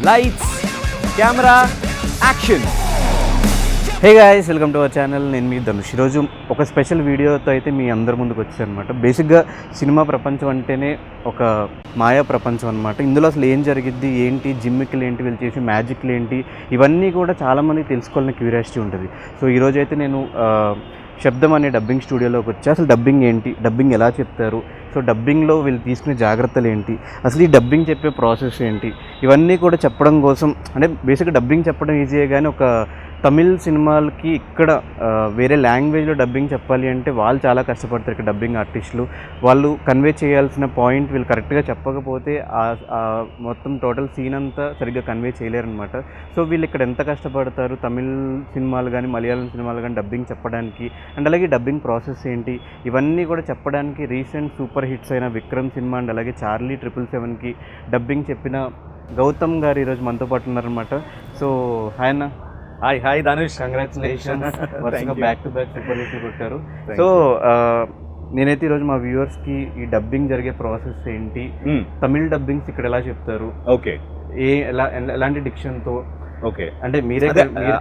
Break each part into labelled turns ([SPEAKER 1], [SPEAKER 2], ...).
[SPEAKER 1] Lights camera action. Hey guys, welcome to our channel. నేను మీ ధనుష్. ఈరోజు ఒక స్పెషల్ వీడియోతో అయితే మీ అందరి ముందుకు వచ్చాను అనమాట. బేసిక్గా సినిమా ప్రపంచం అంటేనే ఒక మాయా ప్రపంచం అనమాట. ఇందులో అసలు ఏం జరిగిద్ది, ఏంటి జిమ్మిక్లు ఏంటి, వీళ్ళు చేసే మ్యాజిక్లు ఏంటి, ఇవన్నీ కూడా చాలామంది తెలుసుకోవాలని క్యూరియాసిటీ ఉంటుంది. సో ఈరోజు అయితే నేను శబ్దం అనే డబ్బింగ్ స్టూడియోలోకి వచ్చి అసలు డబ్బింగ్ ఏంటి, డబ్బింగ్ ఎలా చెప్తారు, సో డబ్బింగ్లో వీళ్ళు తీసుకునే జాగ్రత్తలు ఏంటి, అసలు ఈ డబ్బింగ్ చెప్పే ప్రాసెస్ ఏంటి, ఇవన్నీ కూడా చెప్పడం కోసం. అంటే బేసిక్గా డబ్బింగ్ చెప్పడం ఈజీయే, కానీ ఒక తమిళ్ సినిమాలకి ఇక్కడ వేరే లాంగ్వేజ్లో డబ్బింగ్ చెప్పాలి అంటే వాళ్ళు చాలా కష్టపడతారు. ఇక్కడ డబ్బింగ్ ఆర్టిస్టులు వాళ్ళు కన్వే చేయాల్సిన పాయింట్ వీళ్ళు కరెక్ట్గా చెప్పకపోతే మొత్తం టోటల్ సీన్ అంతా సరిగ్గా కన్వే చేయలేరనమాట. సో వీళ్ళు ఇక్కడ ఎంత కష్టపడతారు తమిళ్ సినిమాలు కానీ మలయాళం సినిమాలు కానీ డబ్బింగ్ చెప్పడానికి, అండ్ అలాగే డబ్బింగ్ ప్రాసెస్ ఏంటి, ఇవన్నీ కూడా చెప్పడానికి రీసెంట్ సూపర్ హిట్స్ అయిన విక్రమ్ సినిమా అండ్ అలాగే చార్లీ 777కి డబ్బింగ్ చెప్పిన గౌతమ్ గారు ఈరోజు మనతో పాటు ఉన్నారనమాట. సో హాయ్ అన్న.
[SPEAKER 2] Hi Dhanush,
[SPEAKER 1] congratulations. వరుసగా బ్యాక్ టు బ్యాక్ సూపర్ హిట్లు కొట్టారు. సో నేనైతే ఈరోజు మా వ్యూవర్స్కి ఈ డబ్బింగ్ జరిగే ప్రాసెస్ ఏంటి, తమిళ్ డబ్బింగ్స్ ఇక్కడ ఎలా చెప్తారు,
[SPEAKER 2] ఓకే
[SPEAKER 1] ఎలాంటి డిక్షన్తో,
[SPEAKER 2] ఓకే
[SPEAKER 1] అంటే మీరు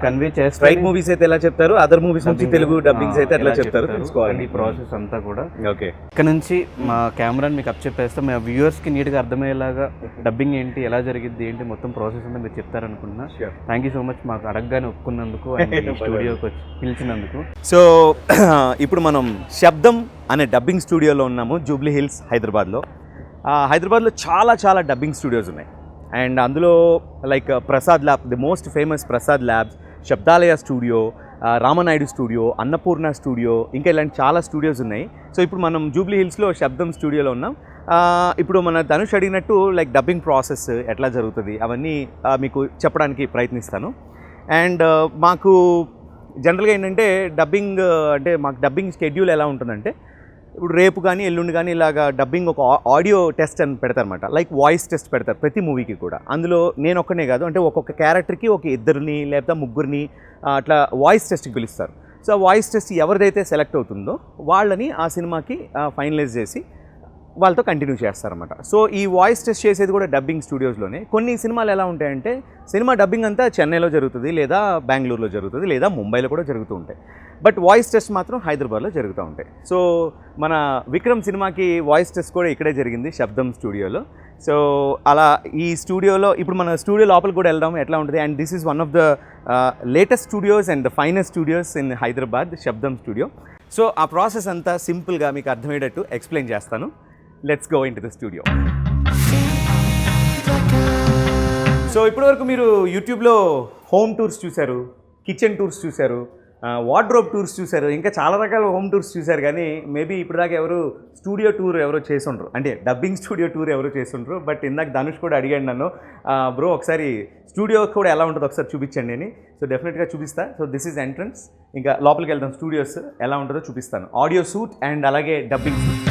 [SPEAKER 1] కన్వే చేస్తారు,
[SPEAKER 2] స్ట్రైక్ మూవీస్ అయితే ఎలా చెప్తారు, అదర్ మూవీస్ నుంచి తెలుగు డబ్బింగ్స్ అయితే ఎట్లా చెప్తారు తెలుసుకోవాలి.
[SPEAKER 1] ఈ ప్రాసెస్ అంతా కూడా
[SPEAKER 2] ఓకే.
[SPEAKER 1] ఇక్కడ నుంచి మా కెమెరాని మీకు అప్ చెప్పేస్తాం. మా వ్యూవర్స్కి నీట్గా అర్థమయ్యేలాగా డబ్బింగ్ ఏంటి, ఎలా జరిగింది ఏంటి, మొత్తం ప్రాసెస్ అంతా మీరు చెప్తారనుకున్నా. థ్యాంక్ యూ సో మచ్ మాకు అడగగానే ఒప్పుకున్నందుకు, స్టూడియోకి వచ్చి పిలిచినందుకు.
[SPEAKER 2] సో ఇప్పుడు మనం శబ్దం అనే డబ్బింగ్ స్టూడియోలో ఉన్నాము, జూబ్లీ హిల్స్, హైదరాబాద్లో. హైదరాబాద్లో చాలా డబ్బింగ్ స్టూడియోస్ ఉన్నాయి. అండ్ అందులో like Prasad lab, the most famous Prasad labs, Shabdalaya studio, Rama Naidu studio, Annapurna studio, ఇంకా ఇలాంటి చాలా స్టూడియోస్ ఉన్నాయి. సో ఇప్పుడు మనం జూబ్లీ హిల్స్లో శబ్దం స్టూడియోలో ఉన్నాం. ఇప్పుడు మన ధనుష్ అడిగినట్టు లైక్ డబ్బింగ్ ప్రాసెస్ ఎట్లా జరుగుతుంది అవన్నీ మీకు చెప్పడానికి ప్రయత్నిస్తాను. అండ్ మాకు జనరల్గా ఏంటంటే డబ్బింగ్ అంటే మాకు డబ్బింగ్ షెడ్యూల్ ఎలా ఉంటుందంటే, ఇప్పుడు రేపు కానీ ఎల్లుండి కానీ ఇలాగా డబ్బింగ్ ఒక ఆడియో టెస్ట్ అని పెడతారనమాట. లైక్ వాయిస్ టెస్ట్ పెడతారు ప్రతి మూవీకి కూడా. అందులో నేను ఒక్కనే కాదు, అంటే ఒక్కొక్క క్యారెక్టర్కి ఒక ఇద్దరిని లేదా ముగ్గురిని అట్లా వాయిస్ టెస్ట్కి పిలుస్తారు. సో ఆ వాయిస్ టెస్ట్ ఎవరిదైతే సెలెక్ట్ అవుతుందో వాళ్ళని ఆ సినిమాకి ఫైనలైజ్ చేసి వాళ్ళతో కంటిన్యూ చేస్తారన్నమాట. సో ఈ వాయిస్ టెస్ట్ చేసేది కూడా డబ్బింగ్ స్టూడియోస్లోనే. కొన్ని సినిమాలు ఎలా ఉంటాయంటే, సినిమా డబ్బింగ్ అంతా చెన్నైలో జరుగుతుంది, లేదా బెంగళూరులో జరుగుతుంది, లేదా ముంబైలో కూడా జరుగుతూ ఉంటాయి. బట్ వాయిస్ టెస్ట్ మాత్రం హైదరాబాద్లో జరుగుతూ ఉంటాయి. సో మన విక్రమ్ సినిమాకి వాయిస్ టెస్ట్ కూడా ఇక్కడే జరిగింది, శబ్దం స్టూడియోలో. సో అలా ఈ స్టూడియోలో ఇప్పుడు మన స్టూడియో లోపలికి కూడా వెళ్దాం ఎట్లా ఉంటుంది. And this is one of the latest studios and the finest studios in Hyderabad, శబ్దం స్టూడియో. సో ఆ ప్రాసెస్ అంతా సింపుల్గా మీకు అర్థమయ్యేటట్టు ఎక్స్ప్లెయిన్ చేస్తాను. Let's go in to the studio. So ఇప్పటివరకు మీరు యూట్యూబ్లో హోమ్ టూర్స్ చూశారు, కిచెన్ టూర్స్ చూశారు, వార్డ్రోబ్ టూర్స్ చూశారు, ఇంకా చాలా రకాల హోమ్ టూర్స్ చూశారు. కానీ మేబీ ఇప్పటిదాకా ఎవరు స్టూడియో టూర్ ఎవరో చేసుండ్రు, అంటే డబ్బింగ్ స్టూడియో టూర్ ఎవరో చేసుండ్రు. బట్ ఇందాక ధనుష్ కూడా అడిగాడు నన్ను, బ్రో ఒకసారి స్టూడియో కూడా ఎలా ఉంటుందో ఒకసారి చూపించండి అని. సో డెఫినెట్గా చూపిస్తా. So this is entrance. ఇంకా లోపలికి వెళ్దాం, స్టూడియోస్ ఎలా ఉంటుందో చూపిస్తాను. ఆడియో సూట్ అండ్ అలాగే డబ్బింగ్ సూట్.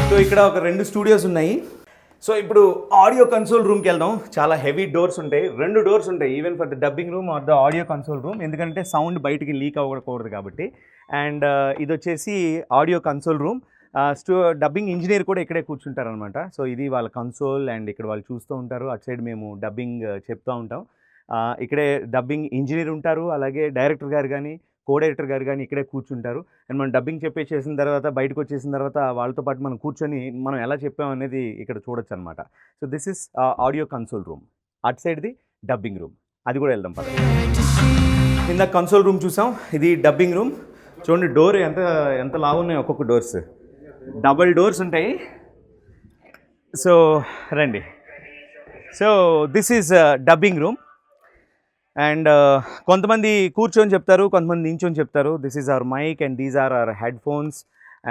[SPEAKER 2] సో ఇక్కడ ఒక 2 స్టూడియోస్ ఉన్నాయి. సో ఇప్పుడు ఆడియో కన్సోల్ రూమ్కి వెళ్దాం. చాలా హెవీ డోర్స్ ఉంటాయి, 2 డోర్స్ ఉంటాయి, even for the dubbing room or the audio console room, ఎందుకంటే సౌండ్ బయటికి లీక్ అవ్వకూడదు కాబట్టి. అండ్ ఇది వచ్చేసి audio console room. Dubbing engineer కూడా ఇక్కడే కూర్చుంటారనమాట. సో ఇది వాళ్ళ కన్సోల్, అండ్ ఇక్కడ వాళ్ళు చూస్తూ ఉంటారు. అటు సైడ్ మేము డబ్బింగ్ చెప్తూ ఉంటాం. ఇక్కడే డబ్బింగ్ ఇంజనీర్ ఉంటారు, అలాగే డైరెక్టర్ గారు కానీ కో డైరెక్టర్ గారు కానీ ఇక్కడే కూర్చుంటారు. అండ్ మనం డబ్బింగ్ చెప్పేసేసిన తర్వాత బయటకు వచ్చేసిన తర్వాత వాళ్ళతో పాటు మనం కూర్చొని మనం ఎలా చెప్పామనేది ఇక్కడ చూడొచ్చు అనమాట. So this is audio console room. అటు సైడ్ది డబ్బింగ్ రూమ్, అది కూడా వెళ్దాం పద. కింద కన్సోల్ రూమ్ చూసాం, ఇది డబ్బింగ్ రూమ్. చూడండి డోర్ ఎంత లావు ఉన్నాయి, ఒక్కొక్క డోర్స్ డబల్ డోర్స్ ఉంటాయి. సో రండి. So this is dubbing room. And కొంతమంది కూర్చొని చెప్తారు, కొంతమంది నించొని చెప్తారు. This is our mic and these are our headphones.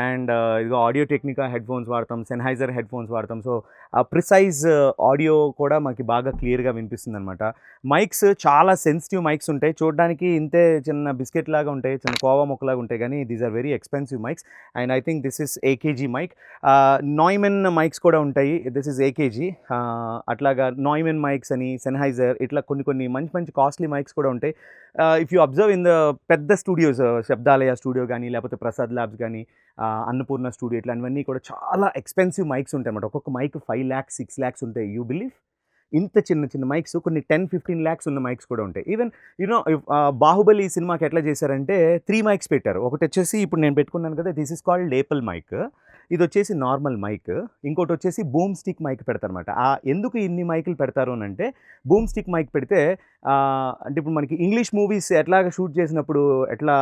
[SPEAKER 2] And ఇదిగో ఆడియో టెక్నికా హెడ్ ఫోన్స్ వాడతాం, సెన్హైజర్ హెడ్ ఫోన్స్ వాడతాం. సో ఆ ప్రిసైజ్ ఆడియో కూడా మాకు బాగా క్లియర్గా వినిపిస్తుంది అనమాట. మైక్స్ చాలా సెన్సిటివ్ మైక్స్ ఉంటాయి, చూడడానికి ఇంతే చిన్న బిస్కెట్ లాగా ఉంటాయి, చిన్న కోవా మొక్కలాగా ఉంటాయి, కానీ these are very expensive mics. And I think this is AKG mic. Neumann mics కూడా ఉంటాయి, దిస్ ఇస్ ఏకేజీ. అట్లాగా నాయ్మెన్ మైక్స్ అని, సెన్హైజర్, ఇట్లా కొన్ని మంచి కాస్ట్లీ మైక్స్ కూడా ఉంటాయి. If you observe in the పెద్ద స్టూడియోస్, శబ్దాలయ స్టూడియో కానీ లేకపోతే ప్రసాద్ ల్యాబ్స్ కానీ, అన్నపూర్ణ స్టూడియో ఇట్లాంటివన్నీ కూడా చాలా ఎక్స్పెన్సివ్ మైక్స్ ఉంటాయి అన్నమాట. ఒక్కొక్క మైక్ 5 lakhs 6 lakhs ఉంటాయి. You believe? ఇంత చిన్న చిన్న మైక్స్ కొన్ని 10-15 lakhs ఉన్న మైక్స్ కూడా ఉంటాయి. ఈవెన్ యూనో బాహుబలి సినిమాకి ఎట్లా చేశారంటే 3 మైక్స్ పెట్టారు. ఒకటి వచ్చేసి ఇప్పుడు నేను పెట్టుకున్నాను కదా, this is called lapel mic. ఇది వచ్చేసి నార్మల్ మైక్. ఇంకోటి వచ్చేసి బూమ్ స్టిక్ మైక్ పెడతారనమాట. ఎందుకు ఇన్ని మైకులు పెడతారు అని అంటే, బూమ్ స్టిక్ మైక్ పెడితే అంటే ఇప్పుడు మనకి ఇంగ్లీష్ మూవీస్ ఎట్లాగా షూట్ చేసినప్పుడు ఎట్లా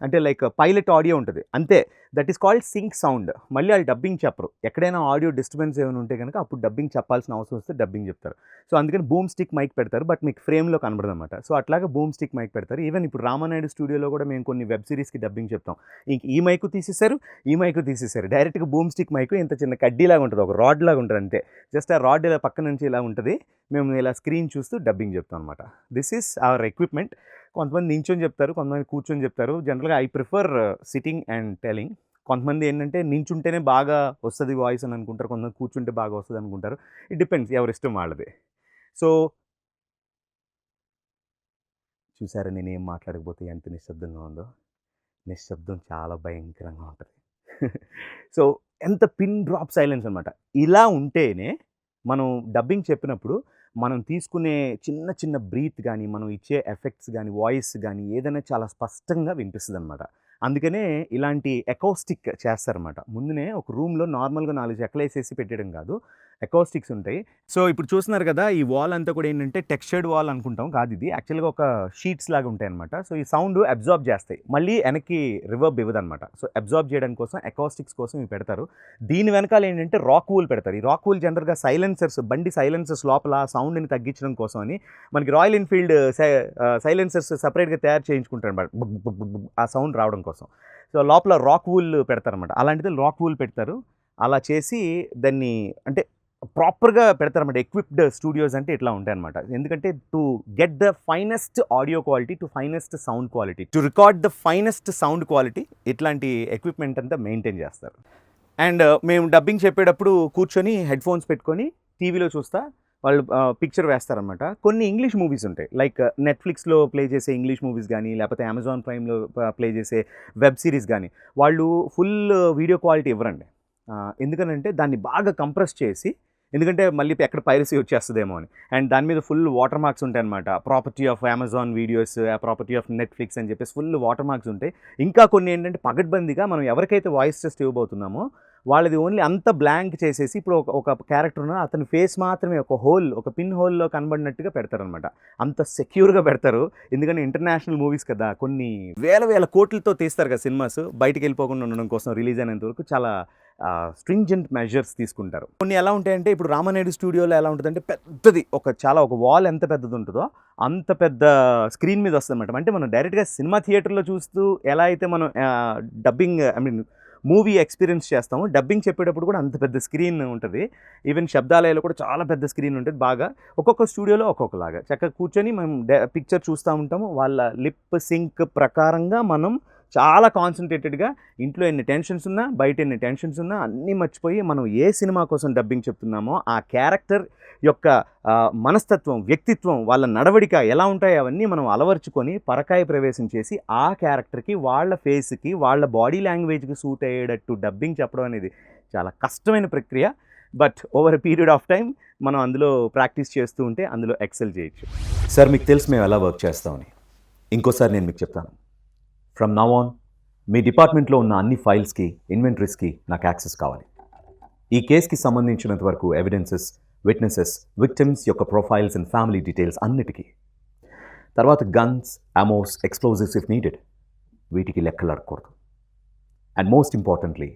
[SPEAKER 2] అంటే లైక్ పైలట్ ఆడియో ఉంటుంది అంతే. That is called sync sound. మళ్ళీ వాళ్ళు డబ్బింగ్ చెప్పరు. ఎక్కడైనా ఆడియో డిస్టర్బెన్స్ ఏమైనా ఉంటే కనుక అప్పుడు డబ్బింగ్ చెప్పాల్సిన అవసరం వస్తే డబ్బింగ్ చెప్తారు. సో అందుకని బూమ్ స్టిక్ మైక్ పెడతారు, బట్ మీకు ఫ్రేమ్లో కనబడదు అనమాట. సో అట్లాగా బూమ్ స్టిక్ మైక్ పెడతారు. ఈవెన్ ఇప్పుడు రామానాయుడు స్టూడియోలో కూడా మేము కొన్ని వెబ్ సిరీస్కి డబ్బింగ్ చెప్తాం. ఇంక ఈ మైకు తీసేశారు, ఈ మైకు తీసేశారు. డైరెక్ట్గా బూమ్ స్టిక్ మైకు ఇంత చిన్న కడ్డీలాగా ఉంటుంది, ఒక రాడ్ లాగా ఉంటుంది అంతే. జస్ట్ ఆ రాడ్ ఇలా పక్క నుంచి ఇలా ఉంటుంది. మేము ఇలా స్క్రీన్ చూస్తూ డబ్బింగ్ చెప్తాం అనమాట. This is our equipment. కొంతమంది నించొని చెప్తారు, కొంతమంది కూర్చొని చెప్తారు. జనరల్గా I prefer sitting and telling. కొంతమంది ఏంటంటే నించుంటేనే బాగా వస్తుంది వాయిస్ అని అనుకుంటారు, కొంతమంది కూర్చుంటే బాగా వస్తుంది అనుకుంటారు. ఇట్ డిపెండ్స్, ఎవరి ఇష్టం వాళ్ళది. సో చూసారా నేను ఏం మాట్లాడకపోతే ఎంత నిశ్శబ్దంగా ఉందో. నిశ్శబ్దం చాలా భయంకరంగా ఉంటుంది. సో ఎంత పిన్ డ్రాప్ సైలెన్స్ అనమాట. ఇలా ఉంటేనే మనం డబ్బింగ్ చెప్పినప్పుడు మనం తీసుకునే చిన్న చిన్న బ్రీత్ కానీ, మనం ఇచ్చే ఎఫెక్ట్స్ కానీ, వాయిస్ కానీ ఏదైనా చాలా స్పష్టంగా వినిపిస్తుంది అనమాట. అందుకనే ఇలాంటి ఎకౌస్టిక్ చేస్తారన్నమాట. ముందునే ఒక రూమ్లో నార్మల్గా 4 చెక్కలు వేసేసి పెట్టడం కాదు, ఎకౌస్టిక్స్ ఉంటాయి. సో ఇప్పుడు చూస్తున్నారు కదా, ఈ వాల్ అంతా కూడా ఏంటంటే టెక్స్చర్డ్ వాల్ అనుకుంటాం, కాదు ఇది యాక్చువల్గా ఒక షీట్స్ లాగా ఉంటాయి అనమాట. సో ఈ సౌండ్ అబ్జార్బ్ చేస్తాయి, మళ్ళీ వెనక్కి రివర్బ్ ఇవ్వదన్నమాట. సో అబ్జార్బ్ చేయడం కోసం ఎకౌస్టిక్స్ కోసం ఇవి పెడతారు. దీని వెనకాల ఏంటంటే రాక్ వూల్ పెడతారు. ఈ రాక్ వూల్ జనరల్గా సైలెన్సర్స్, బండి సైలెన్సర్స్ లోపల సౌండ్ని తగ్గించడం కోసం అని మనకి రాయల్ ఎన్ఫీల్డ్ సైలెన్సర్స్ సపరేట్గా తయారు చేయించుకుంటారు అనమాట, ఆ సౌండ్ రావడం కోసం. సో లోపల రాక్ వూల్ పెడతారనమాట. అలాంటిది రాక్ వూల్ పెడతారు. అలా చేసి దాన్ని అంటే ప్రాపర్గా పెడతారన్నమాట. ఎక్విప్డ్ స్టూడియోస్ అంటే ఇట్లా ఉంటాయి అనమాట. ఎందుకంటే to get the finest audio quality, to finest sound quality, to record the finest sound quality, ఇట్లాంటి ఎక్విప్మెంట్ అంతా మెయింటైన్ చేస్తారు. అండ్ మేము డబ్బింగ్ చెప్పేటప్పుడు కూర్చొని హెడ్ ఫోన్స్ పెట్టుకొని టీవీలో చూస్తా వాళ్ళు పిక్చర్ వేస్తారనమాట. కొన్ని ఇంగ్లీష్ మూవీస్ ఉంటాయి, లైక్ నెట్ఫ్లిక్స్లో ప్లే చేసే ఇంగ్లీష్ మూవీస్ కానీ, లేకపోతే అమెజాన్ ప్రైమ్లో ప్లే చేసే వెబ్ సిరీస్ కానీ, వాళ్ళు ఫుల్ వీడియో క్వాలిటీ ఇవ్వరండి. ఎందుకనంటే దాన్ని బాగా కంప్రెస్ చేసి, ఎందుకంటే మళ్ళీ ఎక్కడ పైరసీ వచ్చేస్తుందేమో అని. అండ్ దాని మీద ఫుల్ వాటర్ మార్క్స్ ఉంటాయి అనమాట. Property of Amazon videos, property of Netflix అని చెప్పేసి ఫుల్ వాటర్ మార్క్స్ ఉంటాయి. ఇంకా కొన్ని ఏంటంటే పగడ్బందీగా మనం ఎవరికైతే వాయిస్ టెస్ట్ ఇవ్వబోతున్నామో వాళ్ళది ఓన్లీ అంత బ్లాంక్ చేసేసి, ఇప్పుడు ఒక క్యారెక్టర్ ఉన్న అతని ఫేస్ మాత్రమే ఒక హోల్, ఒక పిన్ హోల్లో కనబడినట్టుగా పెడతారనమాట. అంత సెక్యూర్గా పెడతారు. ఎందుకంటే ఇంటర్నేషనల్ మూవీస్ కదా, కొన్ని వేల కోట్లతో తీస్తారు కదా సినిమాస్, బయటికి వెళ్ళిపోకుండా ఉండడం కోసం రిలీజ్ అయినంత వరకు చాలా స్ట్రింజెంట్ మెజర్స్ తీసుకుంటారు. కొన్ని ఎలా ఉంటాయంటే, ఇప్పుడు రామానాయుడు స్టూడియోలో ఎలా ఉంటుందంటే పెద్దది ఒక వాల్ ఎంత పెద్దది ఉంటుందో అంత పెద్ద స్క్రీన్ మీద వస్తుంది అనమాట. అంటే మనం డైరెక్ట్గా సినిమా థియేటర్లో చూస్తూ ఎలా అయితే మనం డబ్బింగ్ మూవీ ఎక్స్పీరియన్స్ చేస్తాము, డబ్బింగ్ చెప్పేటప్పుడు కూడా అంత పెద్ద స్క్రీన్ ఉంటుంది. ఈవెన్ శబ్దాలయాలో కూడా చాలా పెద్ద స్క్రీన్ ఉంటుంది. బాగా ఒక్కొక్క స్టూడియోలో ఒక్కొక్కలాగా చక్కగా కూర్చొని మనం పిక్చర్ చూస్తూ ఉంటాము. వాళ్ళ లిప్ సింక్ ప్రకారంగా మనం చాలా కాన్సన్ట్రేటెడ్గా, ఇంట్లో ఎన్ని టెన్షన్స్ ఉన్నా, బయట ఎన్ని టెన్షన్స్ ఉన్నా అన్నీ మర్చిపోయి మనం ఏ సినిమా కోసం డబ్బింగ్ చెప్తున్నామో ఆ క్యారెక్టర్ యొక్క మనస్తత్వం, వ్యక్తిత్వం, వాళ్ళ నడవడిక ఎలా ఉంటాయో అవన్నీ మనం అలవర్చుకొని పరకాయ ప్రవేశం చేసి ఆ క్యారెక్టర్కి, వాళ్ళ ఫేస్కి, వాళ్ళ బాడీ లాంగ్వేజ్కి సూట్ అయ్యేటట్టు డబ్బింగ్ చెప్పడం అనేది చాలా కష్టమైన ప్రక్రియ. But over a period of time మనం అందులో ప్రాక్టీస్ చేస్తూ ఉంటే అందులో ఎక్సెల్ చేయొచ్చు.
[SPEAKER 3] సార్ మీకు తెలుసు మేము ఎలా వర్క్ చేస్తామని. ఇంకోసారి నేను మీకు చెప్తాను. ఫ్రమ్ నౌ ఆన్ మీ డిపార్ట్మెంట్లో ఉన్న అన్ని ఫైల్స్కి, ఇన్వెంటరీస్కి నాకు యాక్సెస్ కావాలి. ఈ కేసుకి సంబంధించినంత వరకు ఎవిడెన్సెస్, విట్నెసెస్, విక్టిమ్స్ యొక్క ప్రొఫైల్స్ అండ్ ఫ్యామిలీ డీటెయిల్స్ అన్నిటికీ. తర్వాత guns, ammos, explosives if needed, వీటికి లెక్కలు అడగకూడదు. And most importantly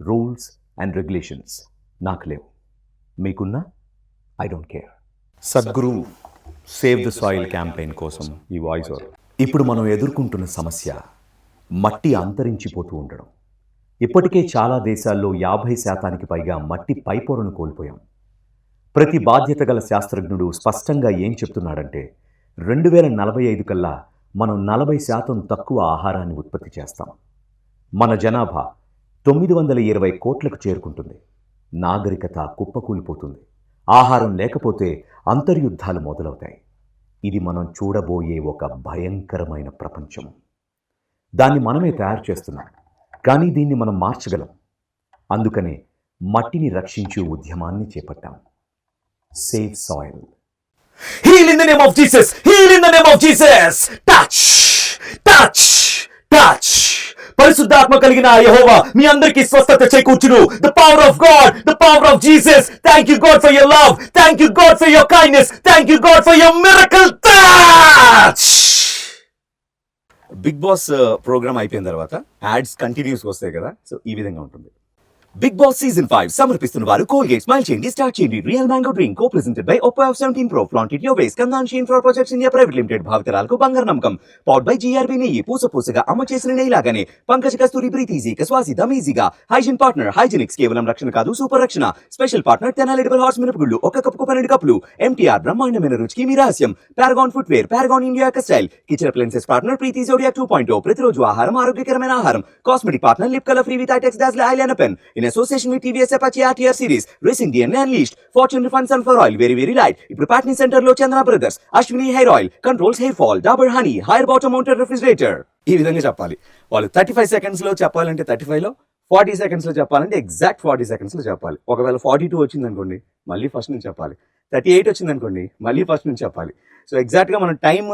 [SPEAKER 3] rules and regulations నాకు లేవు, మీకున్నా I don't care. Sadhguru save the soil campaign కోసం ఈ వాయిస్ ఓవర్. ఇప్పుడు మనం ఎదుర్కొంటున్న సమస్య మట్టి అంతరించిపోతూ ఉండడం. ఇప్పటికే చాలా దేశాల్లో 50% పైగా మట్టి పైపొరను కోల్పోయాం. ప్రతి బాధ్యత గల శాస్త్రజ్ఞుడు స్పష్టంగా ఏం చెప్తున్నాడంటే 2045 కల్లా మనం 40% తక్కువ ఆహారాన్ని ఉత్పత్తి చేస్తాం. మన జనాభా 920 కోట్లకు చేరుకుంటుంది. నాగరికత కుప్పకూలిపోతుంది. ఆహారం లేకపోతే అంతర్యుద్ధాలు మొదలవుతాయి. ఇది మనం చూడబోయే ఒక భయంకరమైన ప్రపంచం. దాన్ని మనమే తయారు చేస్తున్నాం, కానీ దీన్ని మనం మార్చగలం. అందుకనే మట్టిని రక్షించే ఉద్యమాన్ని చేపట్టాం. Save soil.
[SPEAKER 2] Heal in the name of Jesus! Heal in the name of Jesus! Touch! Touch! Touch! పరిశుద్ధాత్మ కలిగిన యెహోవా మీ అందరికీ స్వస్థత చేకూర్చును. The power of God, the power of Jesus. Thank you God for your love. Thank you God for your kindness. Thank you God for your miracle touch. Bigg Boss programme అయిపోయిన తర్వాత ads continuous వస్తాయి కదా, so ఈ విధంగా ఉంటుంది. Big boss season 5 సమర్పిస్తున్న వారు Colgate smile చేయండి స్టార్ట్ చేయండి real mango drink co presented by Oppo F17 Pro flaunted your ways Kandan Sheen for projects India private limited భావితరాలకు బంగారు నమ్మకం పవర్డ్ బై GRB నెయ్యి పూసగా అమ్మ చేసిన నెయ్యిలాగానే పంకజ్ కస్తూరి బ్రీత్ ఈజీ కస్వాసి దమ్ ఈజీగా హైజీన్ పార్ట్నర్ హైజీనిక్స్ కేవలం రక్షణ కాదు సూపర్ రక్షణ special partner Tenali edible horse మినపగుళ్ళు ఒక కప్పుకు 12 కప్పులు MTR బ్రహ్మాండమైన రుచికి మీ రహస్యం పారగాన్ ఫుట్వేర్ పారగాన్ ఇండియా యొక్క style kitchen appliances partner Preethi zodiac 2.0 ప్రతిరోజు ఆహారం ఆరోగ్యకరమైన ఆహారం cosmetic partner lip colour free with Eyetex Dazzler eyeliner pen in association with TVS Apache RTR series Racing DNA Unleashed Fortune Refined Sunflower Oil very light ఇప్పుడు Patny centre లో Chandra brothers Ashwini hair oil controls hair fall Dabur honey Haier bottom mounted refrigerator. ఈ విధంగా చెప్పాలి. వాళ్ళు 35 seconds లో చెప్పాలంటే 35 లో, 40 seconds లో చెప్పాలంటే ఎగ్జాక్ట్ 40 seconds లో చెప్పాలి. ఒకవేళ 42 వచ్చింది అనుకోండి మళ్ళీ ఫస్ట్ నుంచి చెప్పాలి. 38 వచ్చింది అనుకోండి మళ్ళీ ఫస్ట్ నుంచి చెప్పాలి. సో ఎగ్జాక్ట్గా మనం టైం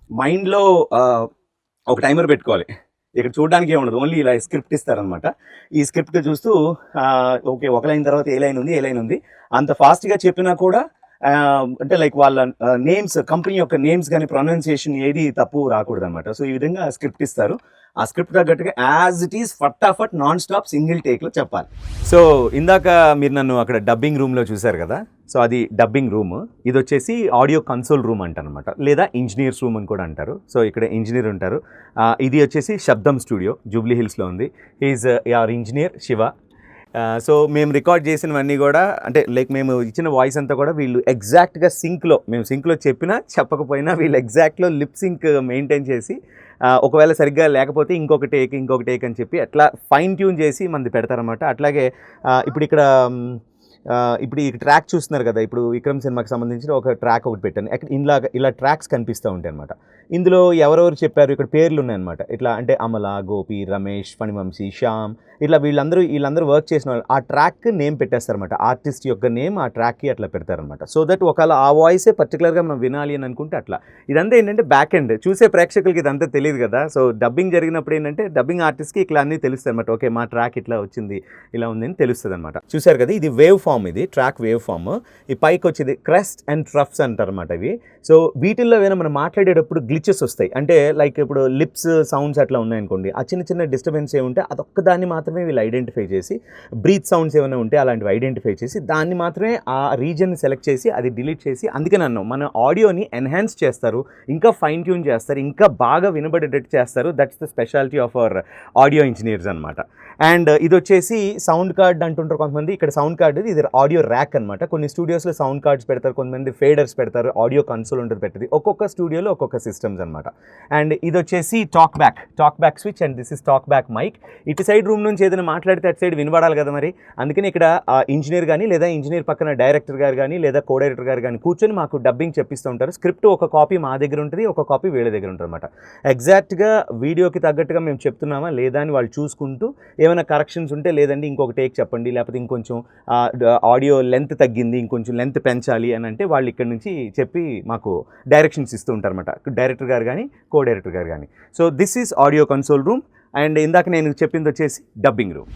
[SPEAKER 2] మైండ్లో ఒక టైమర్ పెట్టుకోవాలి. ఇక్కడ చూడడానికి ఏముండదు, ఓన్లీ ఇలా స్క్రిప్ట్ ఇస్తారనమాట. ఈ స్క్రిప్ట్ చూస్తూ ఓకే ఒక లైన్ తర్వాత ఏ లైన్ ఉంది అంత ఫాస్ట్గా చెప్పినా కూడా అంటే లైక్ వాళ్ళ నేమ్స్ కంపెనీ యొక్క నేమ్స్ కానీ ప్రొనౌన్సియేషన్ ఏది తప్పు రాకూడదు అనమాట. సో ఈ విధంగా స్క్రిప్ట్ ఇస్తారు. ఆ స్క్రిప్ట్ తగ్గట్టుగా యాజ్ ఇట్ ఈస్ ఫటాఫట్ నాన్ స్టాప్ సింగిల్ టేక్లో చెప్పాలి. సో ఇందాక మీరు నన్ను అక్కడ డబ్బింగ్ రూమ్లో చూశారు కదా, సో అది డబ్బింగ్ రూమ్. ఇది వచ్చేసి ఆడియో కన్సోల్ రూమ్ అంటారనమాట, లేదా ఇంజనీర్స్ రూమ్ అని కూడా అంటారు. సో ఇక్కడ ఇంజనీర్ ఉంటారు. ఇది వచ్చేసి శబ్దం స్టూడియో జూబ్లీ హిల్స్లో ఉంది. He's our engineer Shiva. So మేము రికార్డ్ చేసినవన్నీ కూడా అంటే లైక్ మేము ఇచ్చిన వాయిస్ అంతా కూడా వీళ్ళు ఎగ్జాక్ట్గా సింక్లో, మేము సింక్లో చెప్పినా చెప్పకపోయినా వీళ్ళు ఎగ్జాక్ట్లో లిప్ సింక్ మెయింటైన్ చేసి ఒకవేళ సరిగ్గా లేకపోతే ఇంకొక టేక్ అని చెప్పి అట్లా ఫైన్ ట్యూన్ చేసి మనది పెడతారనమాట. అట్లాగే ఇప్పుడు ఈ ట్రాక్ చూస్తున్నారు కదా, ఇప్పుడు విక్రమ్ సినిమాకి సంబంధించిన ఒక ట్రాక్ ఒకటి పెట్టాను. ఇలా ట్రాక్స్ కనిపిస్తూ ఉంటాయి అనమాట. ఇందులో ఎవరెవరు చెప్పారు, ఇక్కడ పేర్లు ఉన్నాయన్నమాట. ఇట్లా అంటే అమల, గోపి, రమేష్, ఫణివంశీ, శ్యామ్, ఇట్లా వీళ్ళందరూ వర్క్ చేసిన వాళ్ళు ఆ ట్రాక్ నేమ్ పెట్టేస్తారనమాట. ఆర్టిస్ట్ యొక్క నేమ్ ఆ ట్రాక్కి అట్లా పెడతారనమాట. సో దట్ ఒకవేళ ఆ వాయిసే పర్టికులర్గా మనం వినాలి అని అనుకుంటే అట్లా. ఇదంతా ఏంటంటే బ్యాక్ ఎండ్, చూసే ప్రేక్షకులకి ఇదంతా తెలియదు కదా. సో డబ్బింగ్ జరిగినప్పుడు ఏంటంటే డబ్బింగ్ ఆర్టిస్ట్కి ఇట్లా అన్నీ తెలుస్తాయి అనమాట. ఓకే మా ట్రాక్ ఇట్లా వచ్చింది, ఇలా ఉంది అని తెలుస్తుంది అనమాట. చూసారు కదా, ఇది వేవ్ ఫామ్, ఇది ట్రాక్ వేవ్ ఫామ్. ఈ పైకి వచ్చేది క్రెస్ట్ అండ్ ట్రఫ్స్ అంటారనమాట ఇవి. సో వీటిల్లో ఏమైనా మనం మాట్లాడేటప్పుడు గ్లిచెస్ వస్తాయి. అంటే లైక్ ఇప్పుడు లిప్స్ సౌండ్స్ అట్లా ఉన్నాయనుకోండి, ఆ చిన్న డిస్టర్బెన్స్ ఏముంటే అదొక్క దాన్ని మాత్రమే వీళ్ళు ఐడెంటిఫై చేసి, బ్రీత్ సౌండ్స్ ఏమైనా ఉంటే అలాంటివి ఐడెంటిఫై చేసి దాన్ని మాత్రమే ఆ రీజన్ని సెలెక్ట్ చేసి అది డిలీట్ చేసి, అందుకే నన్ను మన ఆడియోని ఎన్హాన్స్ చేస్తారు, ఇంకా ఫైన్ ట్యూన్ చేస్తారు, ఇంకా బాగా వినబడేటట్టు చేస్తారు. That's the speciality of our audio engineers అనమాట. అండ్ ఇది వచ్చేసి సౌండ్ కార్డ్ అంటుంటారు కొంతమంది, ఇక్కడ సౌండ్ కార్డ్ ఇది ఆడియో ర్యాక్ అనమాట. కొన్ని స్టూడియోస్లో సౌండ్ కార్డ్స్ పెడతారు, కొంతమంది ఫేడర్స్ పెడతారు, ఆడియో కన్సోల్ ఉంటుంది పెట్టింది. ఒక్కొక్క స్టూడియోలో ఒక్కొక్క సిస్టమ్స్ అనమాట. అండ్ ఇది వచ్చేసి talk back switch and this is talk back mic. ఇటు సైడ్ రూమ్ నుంచి ఏదైనా మాట్లాడితే అటు సైడ్ వినబడాలి కదా మరి, అందుకని ఇక్కడ ఇంజనీర్ కానీ లేదా ఇంజనీర్ పక్కన డైరెక్టర్ గారు కానీ లేదా కో డైరెక్టర్ గారు కానీ కూర్చొని మాకు డబ్బింగ్ చెప్పిస్తూ ఉంటారు. స్క్రిప్ట్ ఒక కాపీ మా దగ్గర ఉంటుంది, ఒక కాపీ వీళ్ళ దగ్గర ఉంటుంది అనమాట. ఎగ్జాక్ట్గా వీడియోకి తగ్గట్టుగా మేము చెప్తున్నామా లేదా అని వాళ్ళు చూసుకుంటూ ఏమైనా కరెక్షన్స్ ఉంటే లేదండి ఇంకొక టేక్ చెప్పండి, లేకపోతే ఇంకొంచెం ఆడియో లెంత్ తగ్గింది ఇంకొంచెం లెంత్ పెంచాలి అని అంటే వాళ్ళు ఇక్కడ నుంచి చెప్పి మాకు డైరెక్షన్స్ ఇస్తూ ఉంటారు అనమాట, డైరెక్టర్ గారు కానీ కో డైరెక్టర్ గారు కానీ. So this is audio console room. And ఇందాక నేను చెప్పింది వచ్చేసి డబ్బింగ్ రూమ్.